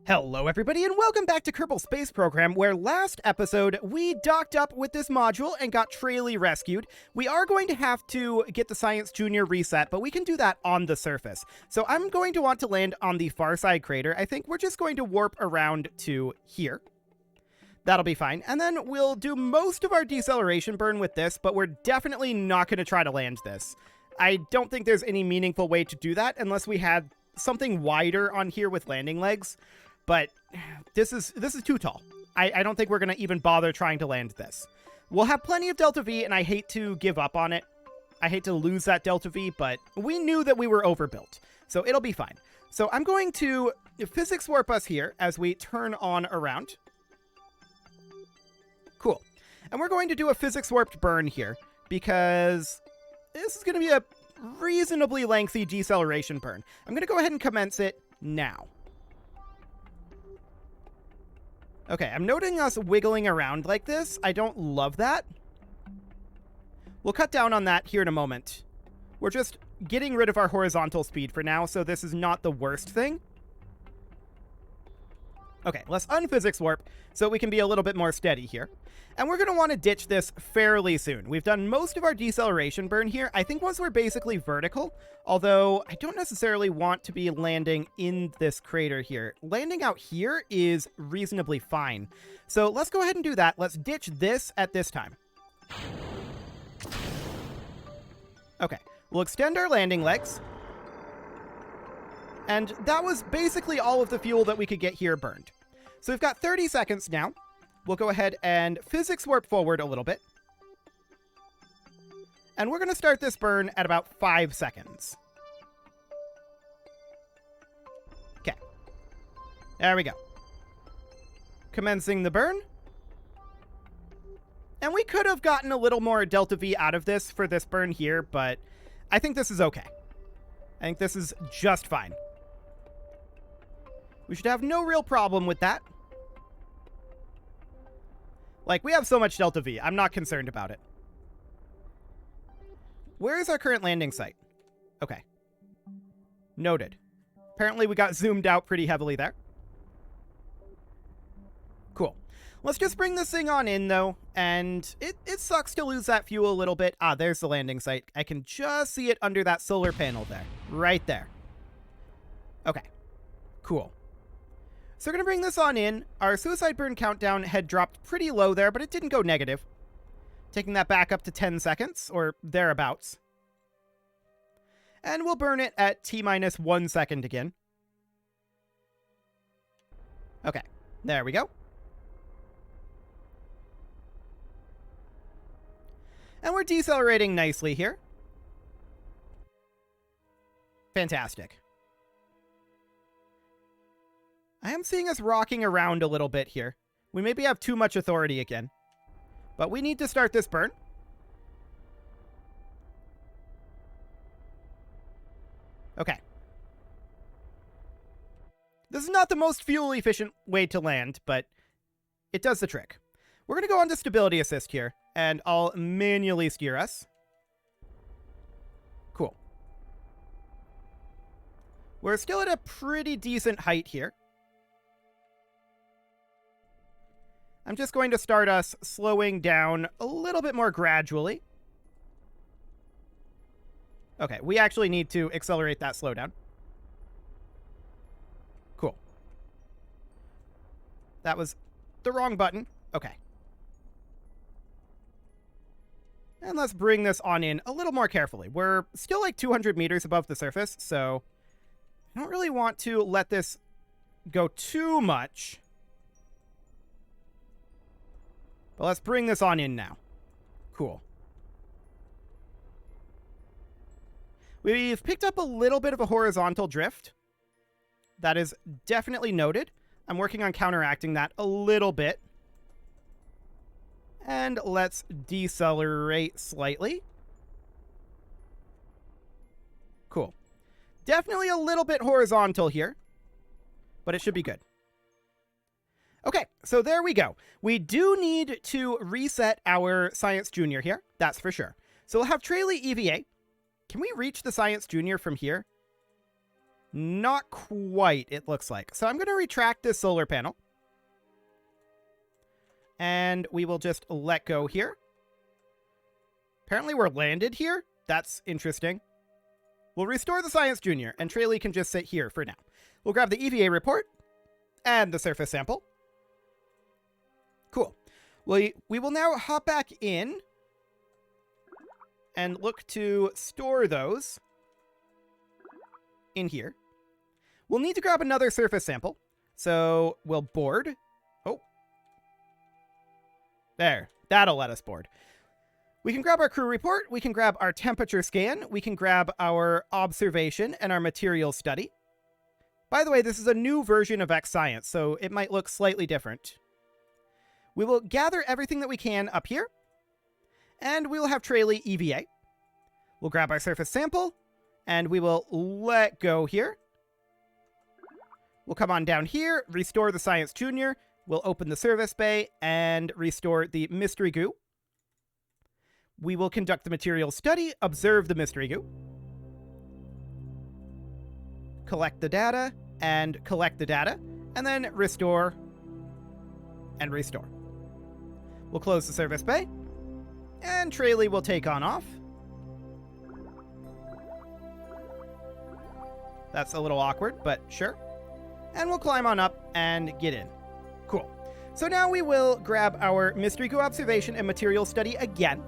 Hello everybody and welcome back to Kerbal Space Program, where last episode we docked up with this module and got Traily rescued. We are going to have to get the Science Junior reset, but we can do that on the surface. So I'm going to want to land on the far side crater. I think we're just going to warp around to here. That'll be fine. And then we'll do most of our deceleration burn with this, but we're definitely not going to try to land this. I don't think there's any meaningful way to do that unless we had something wider on here with landing legs. But this is too tall. I don't think we're going to even bother trying to land this. We'll have plenty of Delta V, and I hate to give up on it. I hate to lose that Delta V, but we knew that we were overbuilt, so it'll be fine. So I'm going to physics warp us here as we turn on around. Cool. And we're going to do a physics warped burn here, because this is going to be a reasonably lengthy deceleration burn. I'm going to go ahead and commence it now. Okay, I'm noting us wiggling around like this. I don't love that. We'll cut down on that here in a moment. We're just getting rid of our horizontal speed for now, so this is not the worst thing. Okay, let's unphysics warp so we can be a little bit more steady here. And we're going to want to ditch this fairly soon. We've done most of our deceleration burn here. I think once we're basically vertical, although I don't necessarily want to be landing in this crater here. Landing out here is reasonably fine. So let's go ahead and do that. Let's ditch this at this time. Okay, we'll extend our landing legs. And that was basically all of the fuel that we could get here burned. So we've got 30 seconds now. We'll go ahead and physics warp forward a little bit. And we're going to start this burn at about 5 seconds. Okay. There we go. Commencing the burn. And we could have gotten a little more Delta V out of this for this burn here, but I think this is okay. I think this is just fine. We should have no real problem with that. Like, we have so much Delta V. I'm not concerned about it. Where is our current landing site? Okay. Noted. Apparently we got zoomed out pretty heavily there. Cool. Let's just bring this thing on in, though. And it sucks to lose that fuel a little bit. Ah, there's the landing site. I can just see it under that solar panel there. Right there. Okay. Cool. So we're going to bring this on in. Our suicide burn countdown had dropped pretty low there, but it didn't go negative. Taking that back up to 10 seconds, or thereabouts. And we'll burn it at T-minus 1 second again. Okay, there we go. And we're decelerating nicely here. Fantastic. I am seeing us rocking around a little bit here. We maybe have too much authority again. But we need to start this burn. Okay. This is not the most fuel-efficient way to land, but it does the trick. We're going to go on to Stability Assist here, and I'll manually steer us. Cool. We're still at a pretty decent height here. I'm just going to start us slowing down a little bit more gradually. Okay, we actually need to accelerate that slowdown. Cool. That was the wrong button. Okay. And let's bring this on in a little more carefully. We're still like 200 meters above the surface, so I don't really want to let this go too much. But let's bring this on in now. Cool. We've picked up a little bit of a horizontal drift. That is definitely noted. I'm working on counteracting that a little bit. And let's decelerate slightly. Cool. Definitely a little bit horizontal here, but it should be good. Okay, so there we go. We do need to reset our Science Junior here, that's for sure. So we'll have Traily EVA. Can we reach the Science Junior from here? Not quite, it looks like. So I'm going to retract this solar panel. And we will just let go here. Apparently we're landed here. That's interesting. We'll restore the Science Junior, and Tralee can just sit here for now. We'll grab the EVA report and the surface sample. Cool. We will now hop back in and look to store those in here. We'll need to grab another surface sample. So we'll board. Oh. There. That'll let us board. We can grab our crew report. We can grab our temperature scan. We can grab our observation and our material study. By the way, this is a new version of X-Science, so it might look slightly different. We will gather everything that we can up here. And we will have Tralee EVA. We'll grab our surface sample. And we will let go here. We'll come on down here, restore the Science Junior. We'll open the service bay and restore the mystery goo. We will conduct the material study, observe the mystery goo. Collect the data and collect the data. And then restore and restore. We'll close the service bay. And Tralee will take on off. That's a little awkward, but sure. And we'll climb on up and get in. Cool. So now we will grab our mystery goo observation and material study again.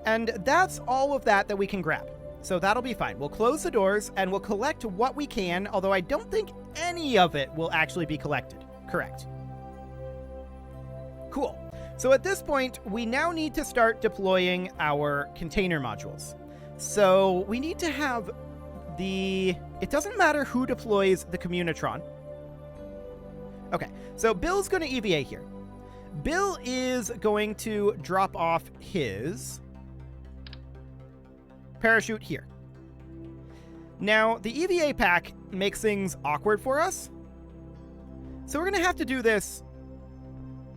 And that's all of that we can grab. So that'll be fine. We'll close the doors and we'll collect what we can, although I don't think any of it will actually be collected. Correct. Cool. So at this point, we now need to start deploying our container modules. So we need to have it doesn't matter who deploys the Communitron. Okay, so Bill's going to EVA here. Bill is going to drop off his parachute here. Now, the EVA pack makes things awkward for us. So we're going to have to do this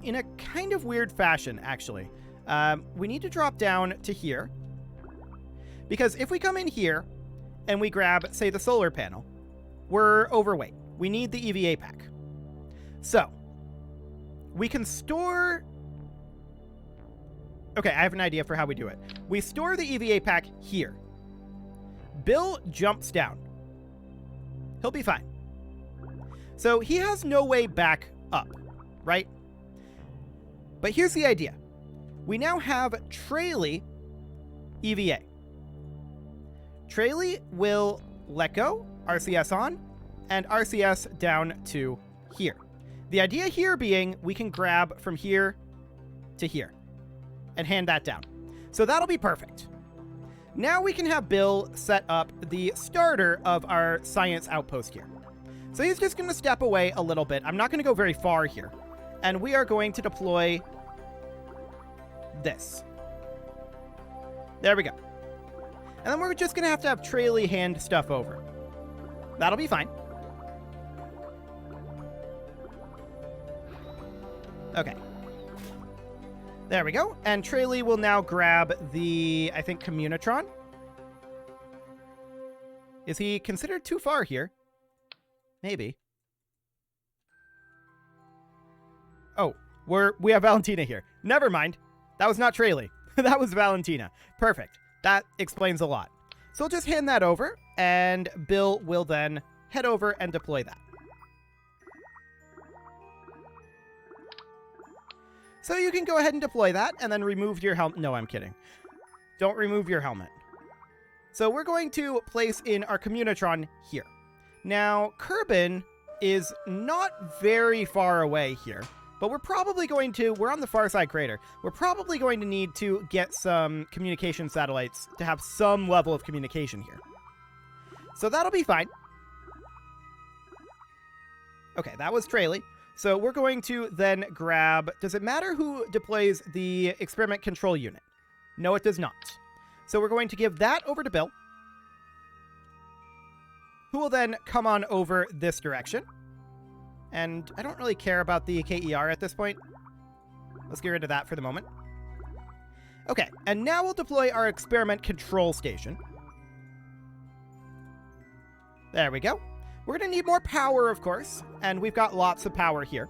in a kind of weird fashion, actually. We need to drop down to here. Because if we come in here and we grab, say, the solar panel, we're overweight. We need the EVA pack. So, we can store... Okay, I have an idea for how we do it. We store the EVA pack here. Bill jumps down. He'll be fine. So, he has no way back up, right? But here's the idea. We now have Tralee EVA. Tralee will let go, RCS on, and RCS down to here. The idea here being we can grab from here to here and hand that down. So that'll be perfect. Now we can have Bill set up the starter of our science outpost here. So he's just going to step away a little bit. I'm not going to go very far here. And we are going to deploy this. There we go. And then we're just going to have Tralee hand stuff over. That'll be fine. Okay. There we go. And Tralee will now grab the, I think, Communitron. Is he considered too far here? Maybe. Oh, we have Valentina here. Never mind. That was not Tralee. That was Valentina. Perfect. That explains a lot. So we'll just hand that over, and Bill will then head over and deploy that. So you can go ahead and deploy that, and then remove your helmet. No, I'm kidding. Don't remove your helmet. So we're going to place in our Communitron here. Now, Kerbal is not very far away here. But we're probably going to, we're on the far side crater. We're probably going to need to get some communication satellites to have some level of communication here. So that'll be fine. Okay, that was Tralee. So we're going to then grab, does it matter who deploys the experiment control unit? No, it does not. So we're going to give that over to Bill, who will then come on over this direction. And I don't really care about the KER at this point. Let's get rid of that for the moment. Okay, and now we'll deploy our experiment control station. There we go. We're going to need more power, of course, and we've got lots of power here.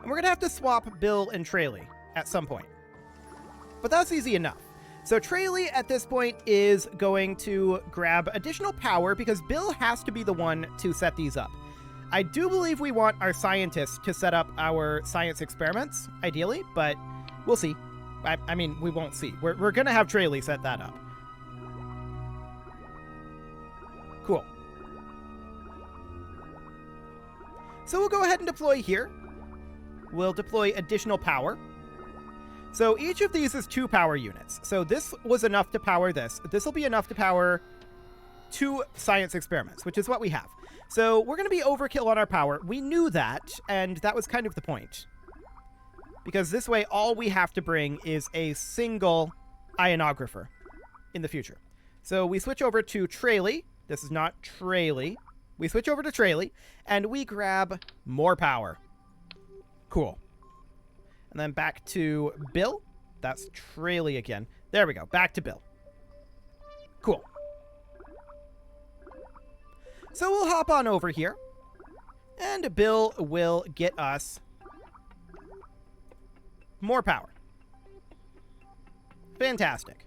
And we're going to have to swap Bill and Trayley at some point. But that's easy enough. So Trayley at this point is going to grab additional power because Bill has to be the one to set these up. I do believe we want our scientists to set up our science experiments, ideally, but we'll see. I mean, we won't see. We're going to have Trayley set that up. Cool. So we'll go ahead and deploy here. We'll deploy additional power. So each of these is 2 power units. So this was enough to power this. This will be enough to power 2 science experiments, which is what we have. So we're going to be overkill on our power. We knew that, and that was kind of the point. Because this way, all we have to bring is a single ionographer in the future. So we switch over to Trayley. This is not Trayley. We switch over to Trayley, and we grab more power. Cool. And then back to Bill. That's Trayley again. There we go. Back to Bill. Cool. So we'll hop on over here, and Bill will get us more power. Fantastic.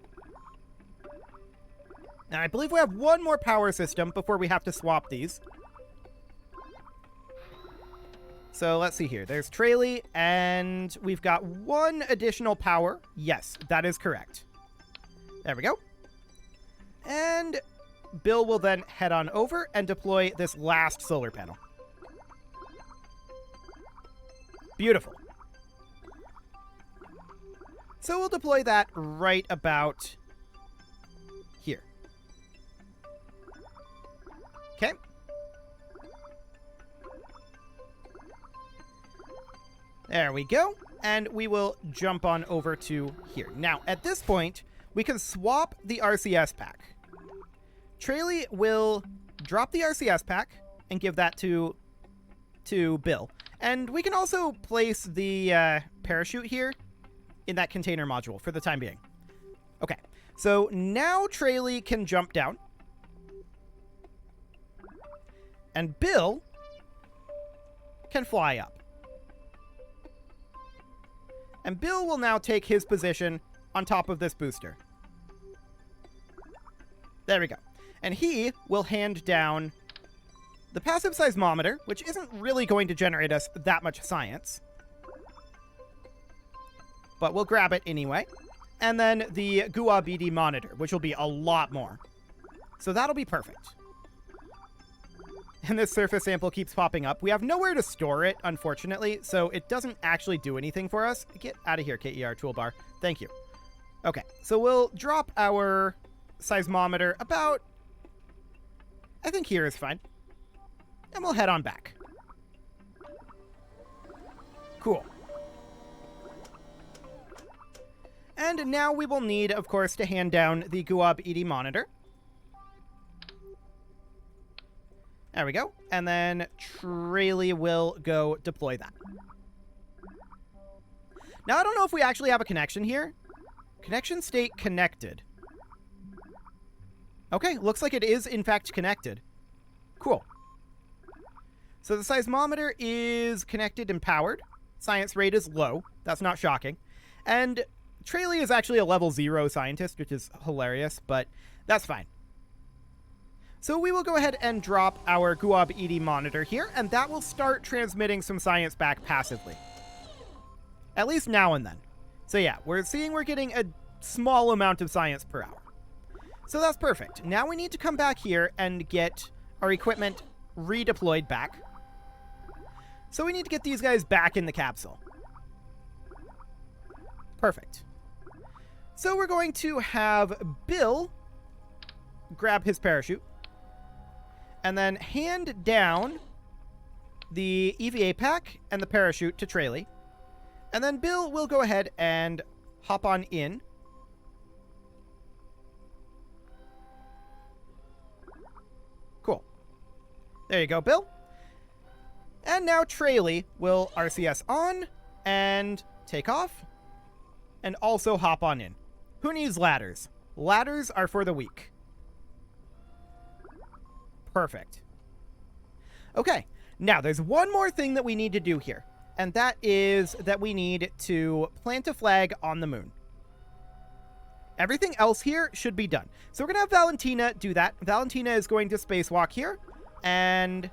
Now, I believe we have one more power system before we have to swap these. So let's see here. There's Trayley, and we've got one additional power. Yes, that is correct. There we go. And Bill will then head on over and deploy this last solar panel. Beautiful. So we'll deploy that right about here. Okay. There we go. And we will jump on over to here. Now, at this point, we can swap the RCS pack. Trayley will drop the RCS pack and give that to Bill. And we can also place the parachute here in that container module for the time being. Okay, so now Trayley can jump down. And Bill can fly up. And Bill will now take his position on top of this booster. There we go. And he will hand down the passive seismometer, which isn't really going to generate us that much science. But we'll grab it anyway. And then the GUA-BD monitor, which will be a lot more. So that'll be perfect. And this surface sample keeps popping up. We have nowhere to store it, unfortunately, so it doesn't actually do anything for us. Get out of here, KER toolbar. Thank you. Okay, so we'll drop our seismometer about, I think here is fine. And we'll head on back. Cool. And now we will need, of course, to hand down the GUA-BD monitor. There we go. And then Trayley will go deploy that. Now, I don't know if we actually have a connection here. Connection state connected. Okay, looks like it is, in fact, connected. Cool. So the seismometer is connected and powered. Science rate is low. That's not shocking. And Trayley is actually a level 0 scientist, which is hilarious, but that's fine. So we will go ahead and drop our GUA-BD monitor here, and that will start transmitting some science back passively. At least now and then. So yeah, we're getting a small amount of science per hour. So that's perfect. Now we need to come back here and get our equipment redeployed back. So we need to get these guys back in the capsule. Perfect. So we're going to have Bill grab his parachute and then hand down the EVA pack and the parachute to Trayley. And then Bill will go ahead and hop on in. Cool. There you go, Bill. And now Trayley will RCS on and take off and also hop on in. Who needs ladders? Ladders are for the weak. Perfect. Okay, now there's one more thing that we need to do here, and that is that we need to plant a flag on the moon. Everything else here should be done. So we're going to have Valentina do that. Valentina is going to spacewalk here, and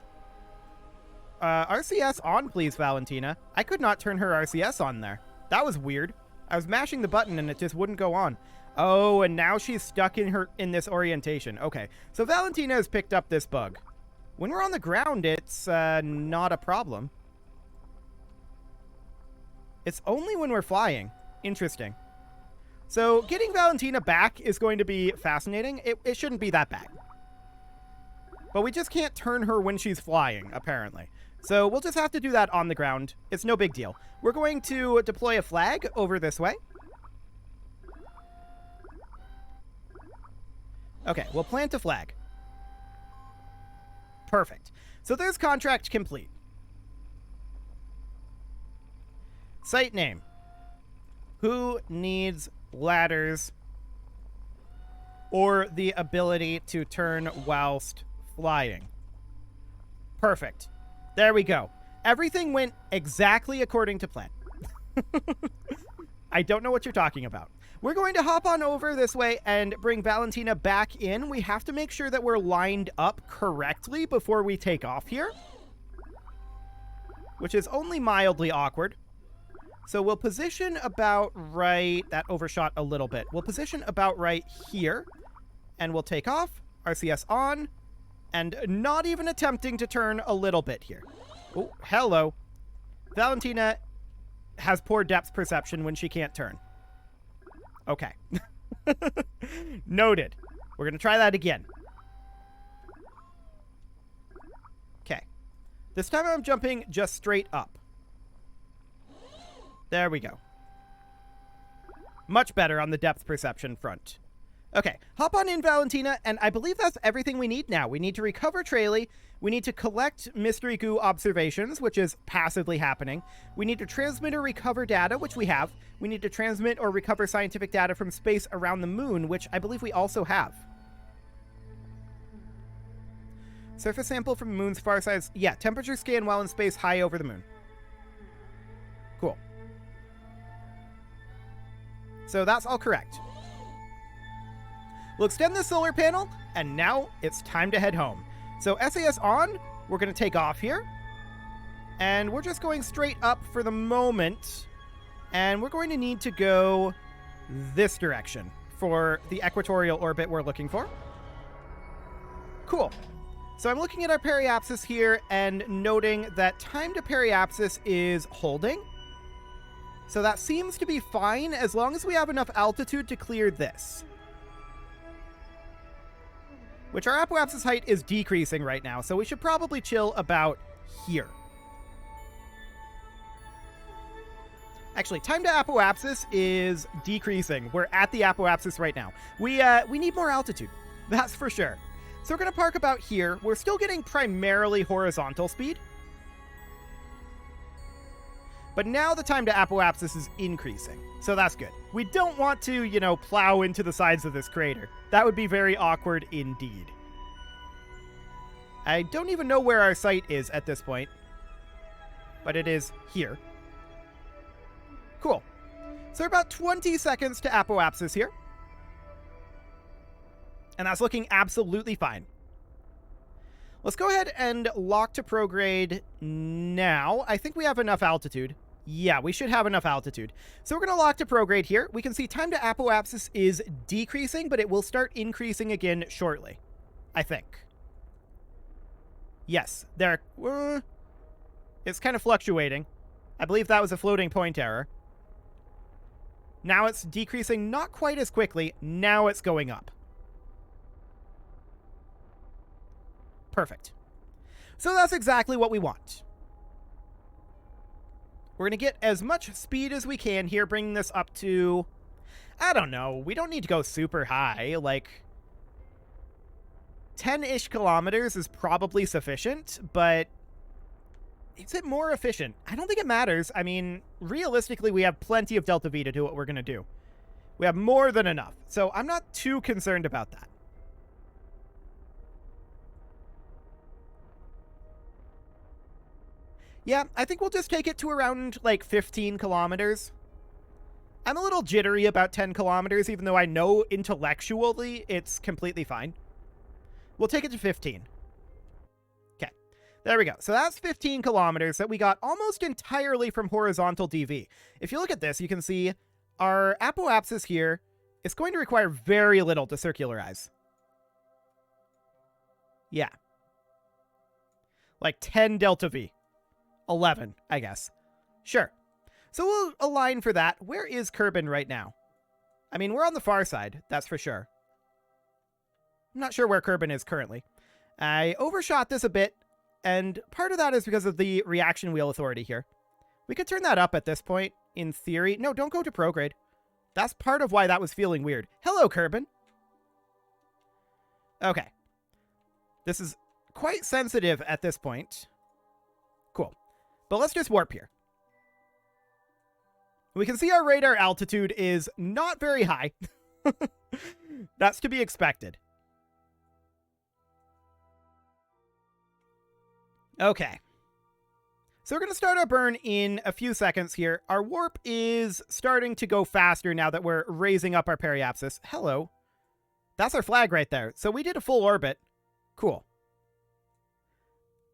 RCS on, please, Valentina. I could not turn her RCS on there. That was weird. I was mashing the button and it just wouldn't go on. Oh, and now she's stuck in this orientation. Okay, so Valentina has picked up this bug. When we're on the ground, it's not a problem. It's only when we're flying. Interesting. So getting Valentina back is going to be fascinating. It shouldn't be that bad. But we just can't turn her when she's flying, apparently. So we'll just have to do that on the ground. It's no big deal. We're going to deploy a flag over this way. Okay, we'll plant a flag. Perfect. So there's contract complete. Site name. Who needs ladders or the ability to turn whilst flying? Perfect. There we go. Everything went exactly according to plan. I don't know what you're talking about. We're going to hop on over this way and bring Valentina back in. We have to make sure that we're lined up correctly before we take off here, which is only mildly awkward. So we'll position about right... That overshot a little bit. We'll position about right here, and we'll take off. RCS on, and not even attempting to turn a little bit here. Oh, hello. Valentina has poor depth perception when she can't turn. Okay. Noted. We're going to try that again. Okay. This time I'm jumping just straight up. There we go. Much better on the depth perception front. Okay, hop on in, Valentina, and I believe that's everything we need now. We need to recover Traily. We need to collect Mystery Goo observations, which is passively happening. We need to transmit or recover data, which we have. We need to transmit or recover scientific data from space around the moon, which I believe we also have. Surface sample from the moon's far side. Yeah, temperature scan while in space high over the moon. Cool. So that's all correct. We'll extend the solar panel, and now it's time to head home. So SAS on, we're going to take off here, and we're just going straight up for the moment, and we're going to need to go this direction for the equatorial orbit we're looking for. Cool. So I'm looking at our periapsis here and noting that time to periapsis is holding. So that seems to be fine as long as we have enough altitude to clear this. Which our apoapsis height is decreasing right now, so we should probably chill about here. Actually, time to apoapsis is decreasing. We're at the apoapsis right now. We need more altitude, that's for sure. So we're going to park about here. We're still getting primarily horizontal speed. But now the time to apoapsis is increasing, so that's good. We don't want to, you know, plow into the sides of this crater. That would be very awkward indeed. I don't even know where our site is at this point, but it is here. Cool. So about 20 seconds to apoapsis here. And that's looking absolutely fine. Let's go ahead and lock to prograde now. I think we have enough altitude. Yeah, we should have enough altitude. So we're going to lock to prograde here. We can see time to apoapsis is decreasing, but it will start increasing again shortly, I think. Yes, there. It's kind of fluctuating. I believe that was a floating point error. Now it's decreasing not quite as quickly. Now it's going up. Perfect. So that's exactly what we want. We're going to get as much speed as we can here, bringing this up to, I don't know, we don't need to go super high, like 10-ish kilometers is probably sufficient, but is it more efficient? I don't think it matters. I mean, realistically, we have plenty of delta V to do what we're going to do. We have more than enough, so I'm not too concerned about that. Yeah, I think we'll just take it to around like 15 kilometers. I'm a little jittery about 10 kilometers, even though I know intellectually it's completely fine. We'll take it to 15. Okay, there we go. So that's 15 kilometers that we got almost entirely from horizontal DV. If you look at this, you can see our apoapsis here is going to require very little to circularize. Yeah. Like 10 delta V. 11, I guess. Sure. So we'll align for that. Where is Kerbin right now? I mean, we're on the far side, that's for sure. I'm not sure where Kerbin is currently. I overshot this a bit, and part of that is because of the reaction wheel authority here. We could turn that up at this point, in theory. No, don't go to prograde. That's part of why that was feeling weird. Hello, Kerbin. Okay. This is quite sensitive at this point. Cool. But let's just warp here. We can see our radar altitude is not very high. That's to be expected. Okay. So we're going to start our burn in a few seconds here. Our warp is starting to go faster now that we're raising up our periapsis. Hello. That's our flag right there. So we did a full orbit. Cool.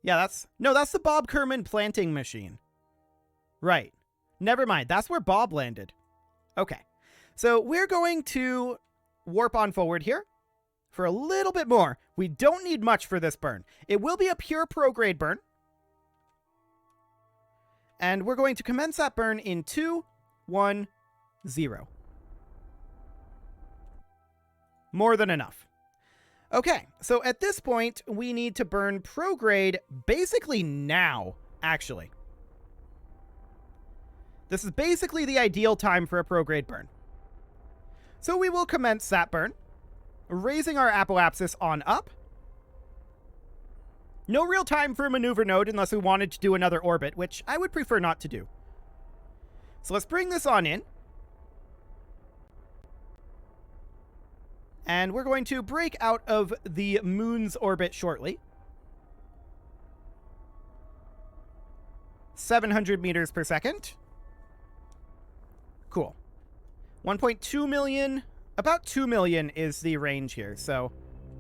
Yeah, that's the Bob Kerman planting machine. Right. Never mind. That's where Bob landed. Okay. So we're going to warp on forward here for a little bit more. We don't need much for this burn. It will be a pure prograde burn. And we're going to commence that burn in 2, 1, 0. More than enough. Okay, so at this point, we need to burn prograde basically now, actually. This is basically the ideal time for a prograde burn. So we will commence that burn, raising our apoapsis on up. No real time for a maneuver node unless we wanted to do another orbit, which I would prefer not to do. So let's bring this on in. And we're going to break out of the moon's orbit shortly. 700 meters per second. Cool. 1.2 million, about 2 million is the range here. So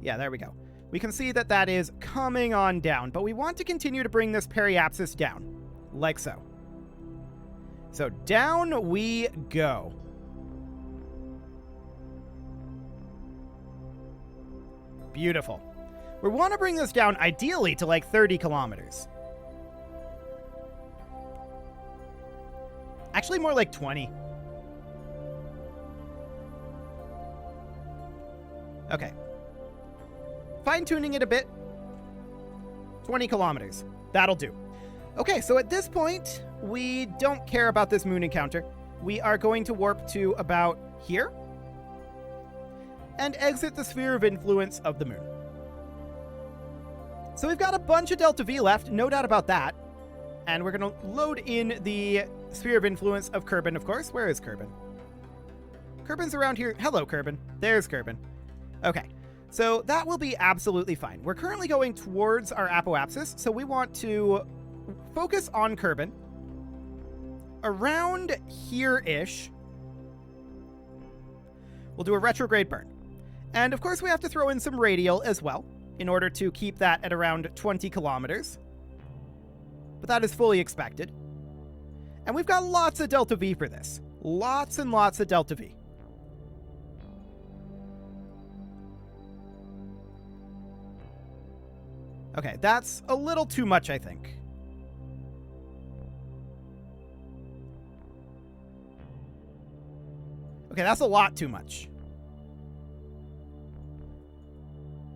yeah, there we go. We can see that that is coming on down, but we want to continue to bring this periapsis down, like so. So down we go. Beautiful. We want to bring this down ideally to like 30 kilometers. Actually, more like 20. Okay. Fine-tuning it a bit. 20 kilometers. That'll do. Okay, so at this point, we don't care about this moon encounter. We are going to warp to about here and exit the sphere of influence of the moon. So we've got a bunch of delta V left, no doubt about that. And we're going to load in the sphere of influence of Kerbin, of course. Where is Kerbin? Kerbin's around here. Hello, Kerbin. There's Kerbin. Okay, so that will be absolutely fine. We're currently going towards our apoapsis, so we want to focus on Kerbin. Around here-ish, we'll do a retrograde burn. And of course we have to throw in some radial as well, in order to keep that at around 20 kilometers. But that is fully expected. And we've got lots of delta V for this. Lots and lots of delta V. Okay, that's a little too much, I think. Okay, that's a lot too much.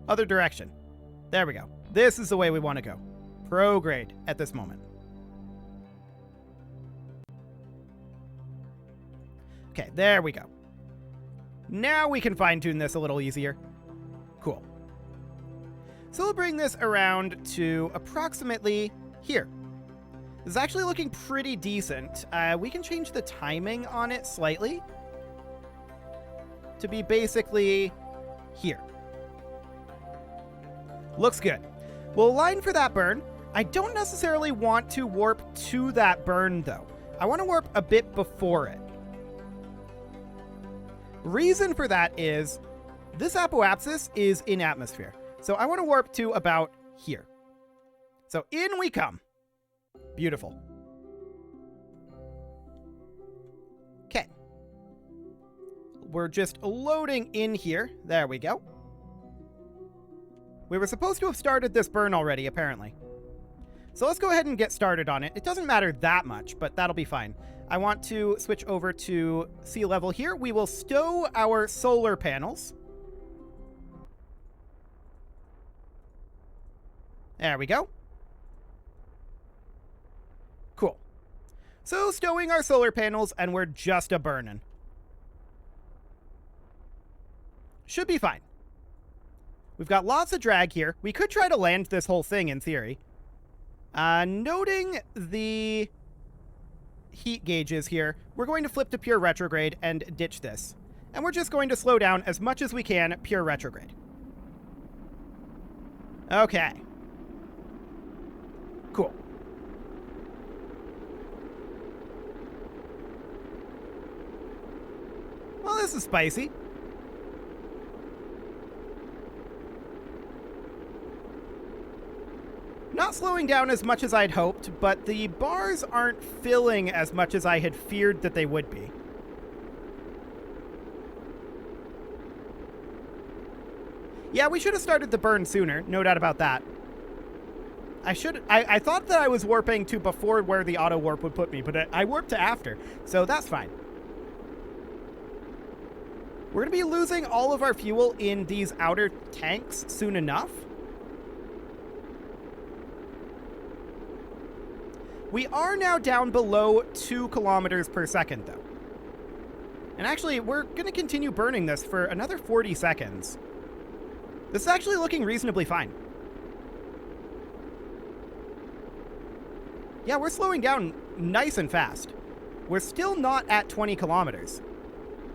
Other direction. There we go. This is the way we want to go. Prograde at this moment. Okay, there we go. Now we can fine-tune this a little easier. Cool. So we'll bring this around to approximately here. This is actually looking pretty decent. We can change the timing on it slightly to be basically here. Looks good. We'll align for that burn. I don't necessarily want to warp to that burn, though. I want to warp a bit before it. Reason for that is this apoapsis is in atmosphere. So I want to warp to about here. So in we come. Beautiful. Okay. We're just loading in here. There we go. We were supposed to have started this burn already, apparently. So let's go ahead and get started on it. It doesn't matter that much, but that'll be fine. I want to switch over to sea level here. We will stow our solar panels. There we go. Cool. So stowing our solar panels, and we're just a-burning. Should be fine. We've got lots of drag here. We could try to land this whole thing in theory. Noting the heat gauges here, we're going to flip to pure retrograde and ditch this. And we're just going to slow down as much as we can, pure retrograde. Okay. Cool. Well, this is spicy. Not slowing down as much as I'd hoped, but the bars aren't filling as much as I had feared that they would be. Yeah, we should have started the burn sooner, no doubt about that. I thought that I was warping to before where the auto warp would put me, but I warped to after, so that's fine. We're going to be losing all of our fuel in these outer tanks soon enough. We are now down below 2 kilometers per second, though. And actually, we're going to continue burning this for another 40 seconds. This is actually looking reasonably fine. Yeah, we're slowing down nice and fast. We're still not at 20 kilometers.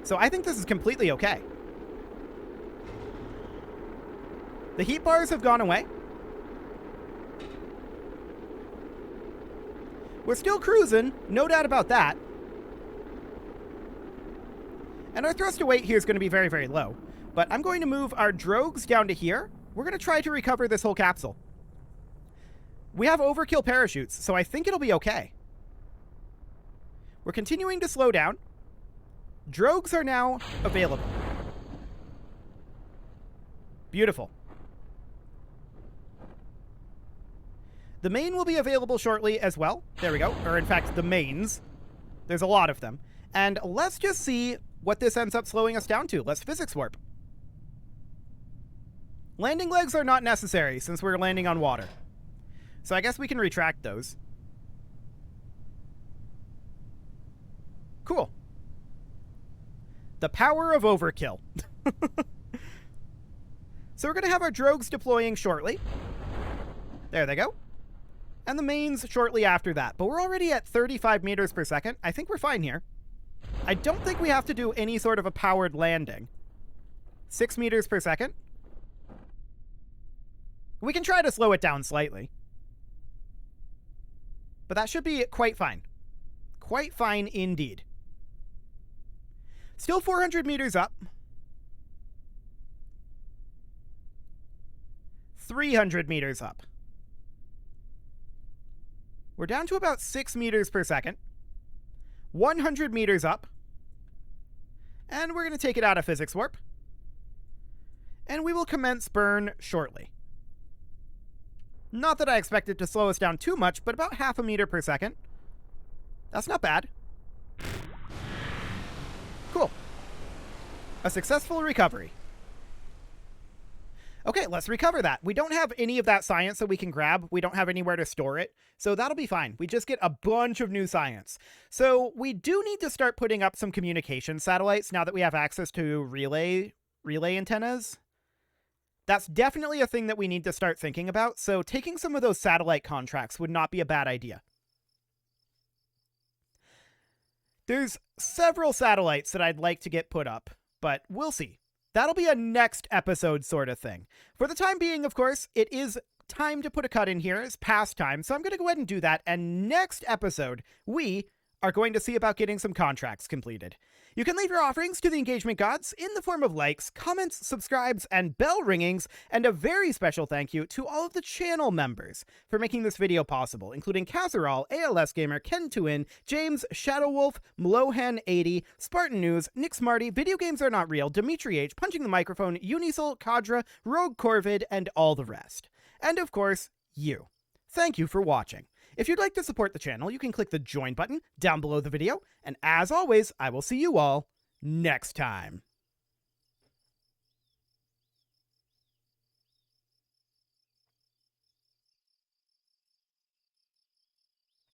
So I think this is completely okay. The heat bars have gone away. We're still cruising, no doubt about that. And our thrust to weight here is going to be very, very low. But I'm going to move our drogues down to here. We're going to try to recover this whole capsule. We have overkill parachutes, so I think it'll be okay. We're continuing to slow down. Drogues are now available. Beautiful. The main will be available shortly as well. There we go. Or in fact, the mains. There's a lot of them. And let's just see what this ends up slowing us down to. Let's physics warp. Landing legs are not necessary since we're landing on water. So I guess we can retract those. Cool. The power of overkill. So we're going to have our drogues deploying shortly. There they go. And the mains shortly after that. But we're already at 35 meters per second. I think we're fine here. I don't think we have to do any sort of a powered landing. 6 meters per second. We can try to slow it down slightly. But that should be quite fine. Quite fine indeed. Still 400 meters up. 300 meters up. We're down to about 6 meters per second. 100 meters up. And we're going to take it out of physics warp. And we will commence burn shortly. Not that I expect it to slow us down too much, but about half a meter per second. That's not bad. Cool. A successful recovery. Okay, let's recover that. We don't have any of that science that we can grab. We don't have anywhere to store it. So that'll be fine. We just get a bunch of new science. So we do need to start putting up some communication satellites now that we have access to relay antennas. That's definitely a thing that we need to start thinking about. So taking some of those satellite contracts would not be a bad idea. There's several satellites that I'd like to get put up, but we'll see. That'll be a next episode sort of thing. For the time being, of course, it is time to put a cut in here. It's past time, so I'm going to go ahead and do that. And next episode, we are going to see about getting some contracts completed. You can leave your offerings to the engagement gods in the form of likes, comments, subscribes, and bell ringings, and a very special thank you to all of the channel members for making this video possible, including Kazaral, ALS Gamer, Ken2In, James, Shadowwolf, Mlohan80, Spartan News, Nick Smarty, Video Games Are Not Real, Dimitri H, Punching the Microphone, Unisol, Kadra, Rogue Corvid, and all the rest. And of course, you. Thank you for watching. If you'd like to support the channel, you can click the join button down below the video, and as always, I will see you all next time.